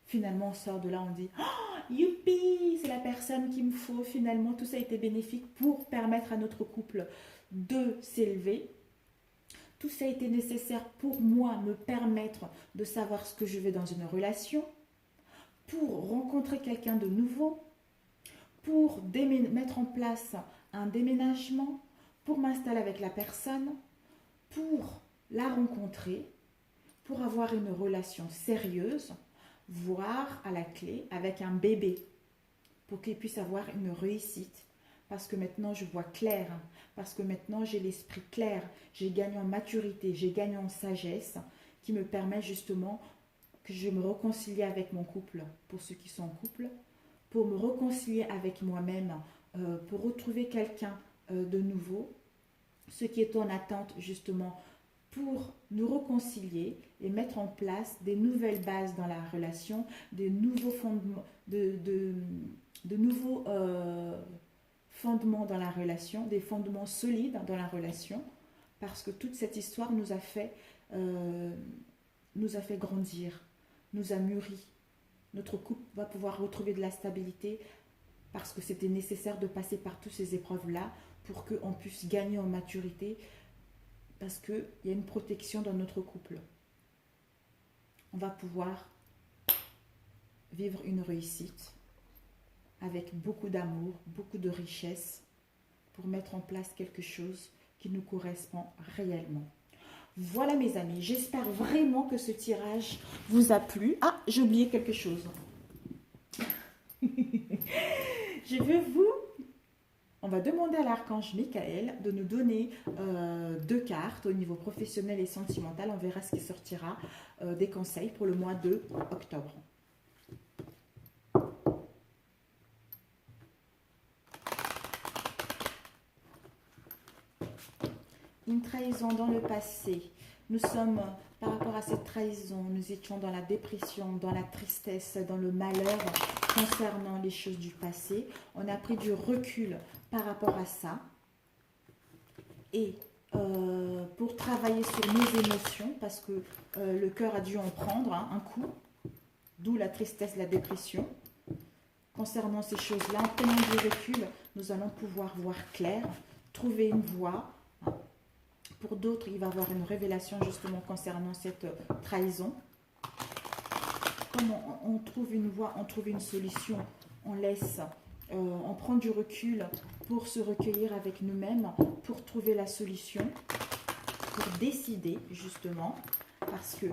S1: Finalement, on sort de là, on dit oh, youpi, c'est la personne qu'il me faut. Finalement, tout ça a été bénéfique pour permettre à notre couple de s'élever. Tout ça a été nécessaire pour moi, me permettre de savoir ce que je veux dans une relation, pour rencontrer quelqu'un de nouveau, pour mettre en place un déménagement, pour m'installer avec la personne, pour la rencontrer, pour avoir une relation sérieuse, voire à la clé avec un bébé, pour qu'il puisse avoir une réussite. Parce que maintenant je vois clair, parce que maintenant j'ai l'esprit clair, j'ai gagné en maturité, j'ai gagné en sagesse, qui me permet justement que je me réconcilie avec mon couple, pour ceux qui sont en couple, pour me réconcilier avec moi-même, pour retrouver quelqu'un de nouveau, ce qui est en attente justement pour nous réconcilier et mettre en place des nouvelles bases dans la relation, des nouveaux fondements, de nouveaux fondements dans la relation, des fondements solides dans la relation, parce que toute cette histoire nous a fait grandir, nous a mûri. Notre couple va pouvoir retrouver de la stabilité parce que c'était nécessaire de passer par toutes ces épreuves-là pour qu'on puisse gagner en maturité, parce qu'il y a une protection dans notre couple. On va pouvoir vivre une réussite avec beaucoup d'amour, beaucoup de richesse pour mettre en place quelque chose qui nous correspond réellement. Voilà mes amis, j'espère vraiment que ce tirage vous a plu. Ah, j'ai oublié quelque chose. On va demander à l'archange Michael de nous donner 2 cartes au niveau professionnel et sentimental. On verra ce qui sortira des conseils pour le mois de octobre. Une trahison dans le passé. Nous sommes, par rapport à cette trahison, nous étions dans la dépression, dans la tristesse, dans le malheur concernant les choses du passé. On a pris du recul par rapport à ça. Et pour travailler sur nos émotions, parce que le cœur a dû en prendre un coup, d'où la tristesse, la dépression. Concernant ces choses-là, en prenant du recul, nous allons pouvoir voir clair, trouver une voie. Pour d'autres, il va y avoir une révélation justement concernant cette trahison. Comme on trouve une voie, on trouve une solution, on prend du recul pour se recueillir avec nous-mêmes, pour trouver la solution, pour décider justement, parce que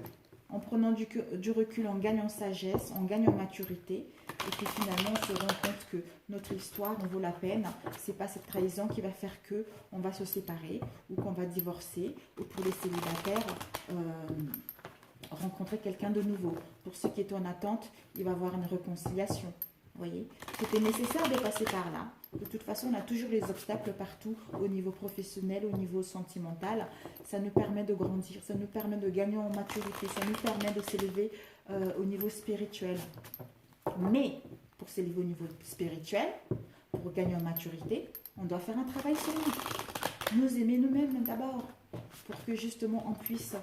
S1: en prenant du recul, on gagne en sagesse, on gagne en maturité, et puis finalement on se rend compte que notre histoire en vaut la peine. C'est pas cette trahison qui va faire que on va se séparer ou qu'on va divorcer, ou pour les célibataires rencontrer quelqu'un de nouveau. Pour ceux qui étaient en attente, il va y avoir une réconciliation. Vous voyez, c'était nécessaire de passer par là. De toute façon, on a toujours les obstacles partout, au niveau professionnel, au niveau sentimental. Ça nous permet de grandir, ça nous permet de gagner en maturité, ça nous permet de s'élever au niveau spirituel. Mais pour s'élever au niveau spirituel, pour gagner en maturité, on doit faire un travail sur nous. Nous aimer nous-mêmes d'abord. pour que justement on puisse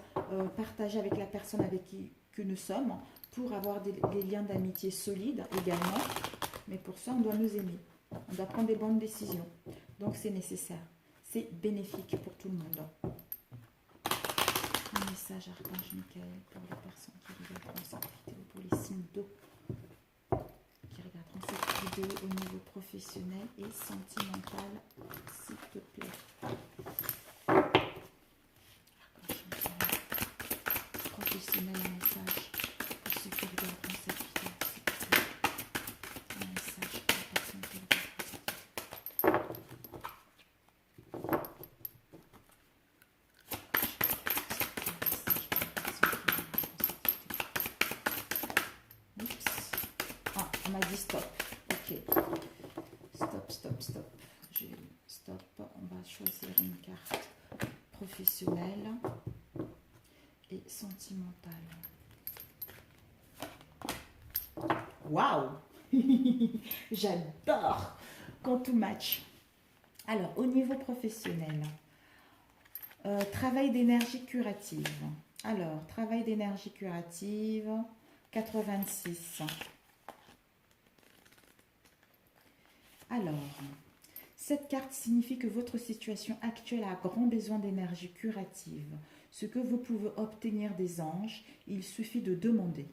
S1: partager avec la personne avec qui que nous sommes, pour avoir des liens d'amitié solides également. Mais pour ça, on doit nous aimer. On doit prendre des bonnes décisions. Donc, c'est nécessaire. C'est bénéfique pour tout le monde. Un message Archange Michael pour les personnes qui regarderont cette vidéo, pour les signes d'eau qui regarderont cette vidéo au niveau professionnel et sentimental, s'il te plaît. Archange Michael, professionnel, un message pour ceux qui regarderont cette vidéo, s'il te plaît. Un message pour les personnes qui regarderont cette vidéo. On m'a dit stop. Ok. Stop, stop, stop. Stop. On va choisir une carte professionnelle et sentimentale. Waouh. J'adore quand tout match. Alors, au niveau professionnel, travail d'énergie curative. Alors, travail d'énergie curative, 86. Alors, cette carte signifie que votre situation actuelle a grand besoin d'énergie curative. Ce que vous pouvez obtenir des anges, il suffit de demander.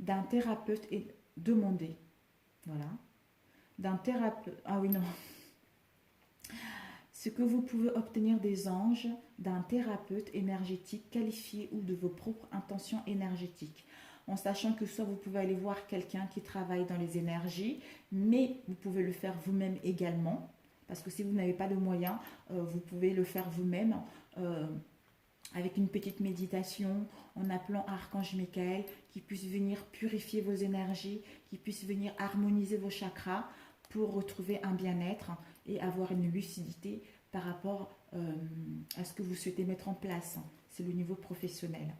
S1: D'un thérapeute et demander. Voilà. D'un thérapeute. Ah oui, non. Ce que vous pouvez obtenir des anges, d'un thérapeute énergétique qualifié ou de vos propres intentions énergétiques. En sachant que soit vous pouvez aller voir quelqu'un qui travaille dans les énergies, mais vous pouvez le faire vous-même également, parce que si vous n'avez pas de moyens, vous pouvez le faire vous-même avec une petite méditation, en appelant Archange Michael, qui puisse venir purifier vos énergies, qui puisse venir harmoniser vos chakras pour retrouver un bien-être et avoir une lucidité par rapport à ce que vous souhaitez mettre en place. C'est le niveau professionnel.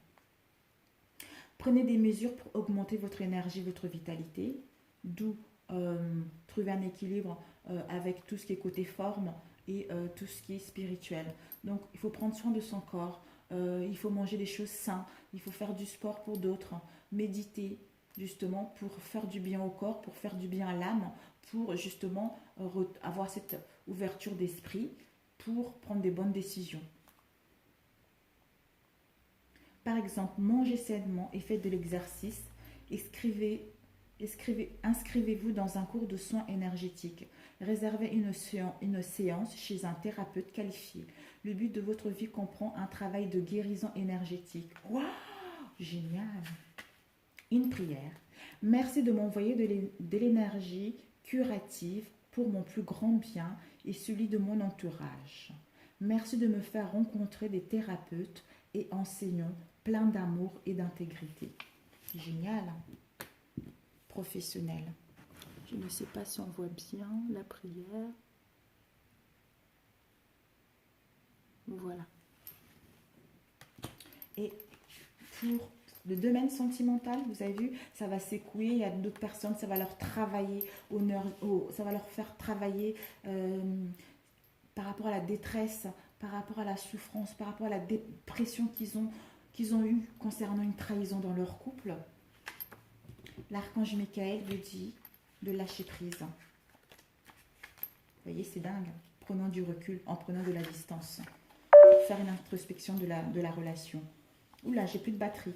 S1: Prenez des mesures pour augmenter votre énergie, votre vitalité, d'où trouver un équilibre avec tout ce qui est côté forme et tout ce qui est spirituel. Donc, il faut prendre soin de son corps, il faut manger des choses saines, il faut faire du sport pour d'autres, méditer justement pour faire du bien au corps, pour faire du bien à l'âme, pour justement avoir cette ouverture d'esprit, pour prendre des bonnes décisions. Par exemple, mangez sainement et faites de l'exercice. Inscrivez-vous dans un cours de soins énergétiques. Réservez une séance chez un thérapeute qualifié. Le but de votre vie comprend un travail de guérison énergétique. Waouh, génial! Une prière. Merci de m'envoyer de l'énergie curative pour mon plus grand bien et celui de mon entourage. Merci de me faire rencontrer des thérapeutes et enseignants pleins d'amour et d'intégrité. Génial. Professionnel. Je ne sais pas si on voit bien la prière. Voilà. Et pour le domaine sentimental, vous avez vu, ça va s'écouler. Il y a d'autres personnes, ça va leur travailler, ça va leur faire travailler par rapport à la détresse, par rapport à la souffrance, par rapport à la dépression qu'ils ont eue concernant une trahison dans leur couple. L'archange Michael vous dit de lâcher prise. Vous voyez, c'est dingue. Prenons du recul, en prenant de la distance. Faire une introspection de la relation. Oula, j'ai plus de batterie.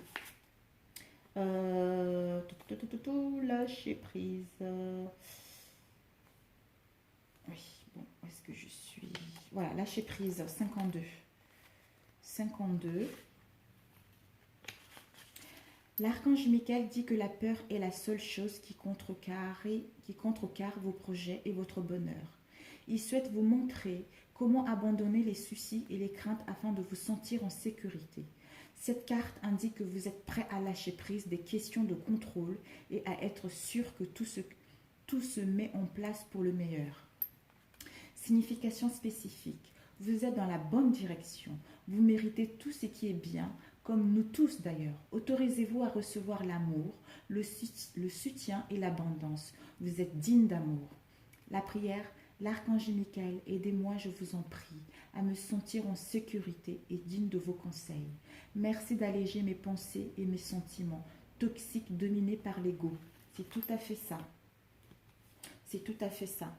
S1: Lâcher prise. Oui, bon, où est-ce que je suis? Voilà, lâcher prise, 52. 52. L'archange Michael dit que la peur est la seule chose qui contrecarre vos projets et votre bonheur. Il souhaite vous montrer comment abandonner les soucis et les craintes afin de vous sentir en sécurité. Cette carte indique que vous êtes prêt à lâcher prise des questions de contrôle et à être sûr que tout se met en place pour le meilleur. Signification spécifique. Vous êtes dans la bonne direction. Vous méritez tout ce qui est bien, comme nous tous d'ailleurs. Autorisez-vous à recevoir l'amour, le soutien et l'abondance. Vous êtes digne d'amour. La prière. L'archange Michael, aidez-moi, je vous en prie, à me sentir en sécurité et digne de vos conseils. Merci d'alléger mes pensées et mes sentiments toxiques dominés par l'ego. C'est tout à fait ça. C'est tout à fait ça.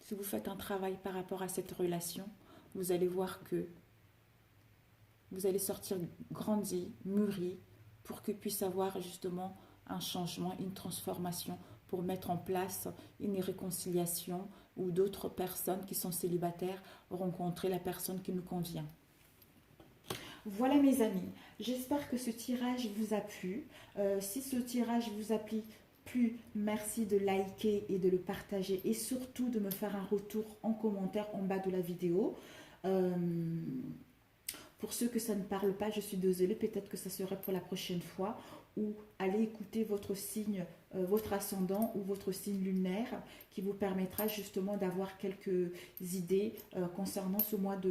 S1: Si vous faites un travail par rapport à cette relation, vous allez voir que vous allez sortir grandi, mûri, pour que puisse avoir justement un changement, une transformation, pour mettre en place une réconciliation où d'autres personnes qui sont célibataires rencontrer la personne qui nous convient. Voilà mes amis, j'espère que ce tirage vous a plu. Si ce tirage vous a plu, merci de liker et de le partager et surtout de me faire un retour en commentaire en bas de la vidéo. Pour ceux que ça ne parle pas, je suis désolée, peut-être que ça serait pour la prochaine fois, ou allez écouter votre signe, votre ascendant ou votre signe lunaire qui vous permettra justement d'avoir quelques idées concernant ce mois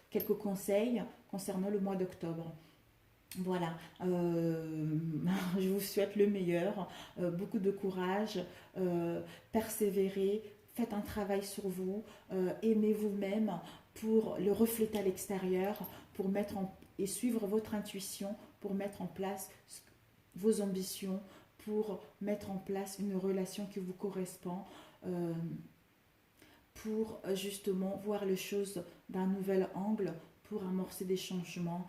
S1: quelques conseils concernant le mois d'octobre. Voilà, je vous souhaite le meilleur, beaucoup de courage, persévérez, faites un travail sur vous, aimez vous-même pour le refléter à l'extérieur, pour et suivre votre intuition, pour mettre en place vos ambitions, pour mettre en place une relation qui vous correspond, pour justement voir les choses d'un nouvel angle, pour amorcer des changements,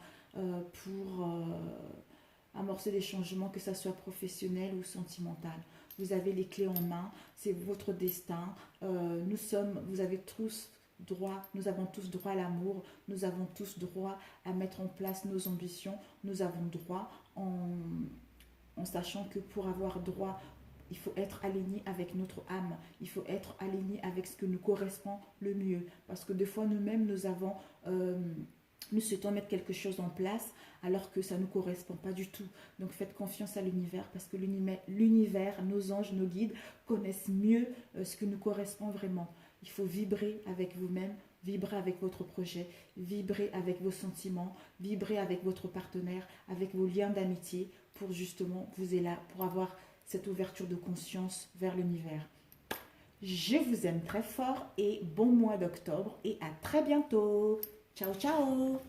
S1: amorcer des changements, que ça soit professionnel ou sentimental. Vous avez les clés en main, c'est votre destin. Vous avez tous droit, nous avons tous droit à l'amour, nous avons tous droit à mettre en place nos ambitions, nous avons droit en sachant que pour avoir droit, il faut être aligné avec notre âme, il faut être aligné avec ce que nous correspond le mieux. Parce que des fois, nous-mêmes, nous souhaitons mettre quelque chose en place alors que ça ne nous correspond pas du tout. Donc faites confiance à l'univers parce que l'univers, nos anges, nos guides connaissent mieux ce que nous correspond vraiment. Il faut vibrer avec vous-même, vibrer avec votre projet, vibrer avec vos sentiments, vibrer avec votre partenaire, avec vos liens d'amitié pour justement pour avoir cette ouverture de conscience vers l'univers. Je vous aime très fort et bon mois d'octobre et à très bientôt. Ciao, ciao!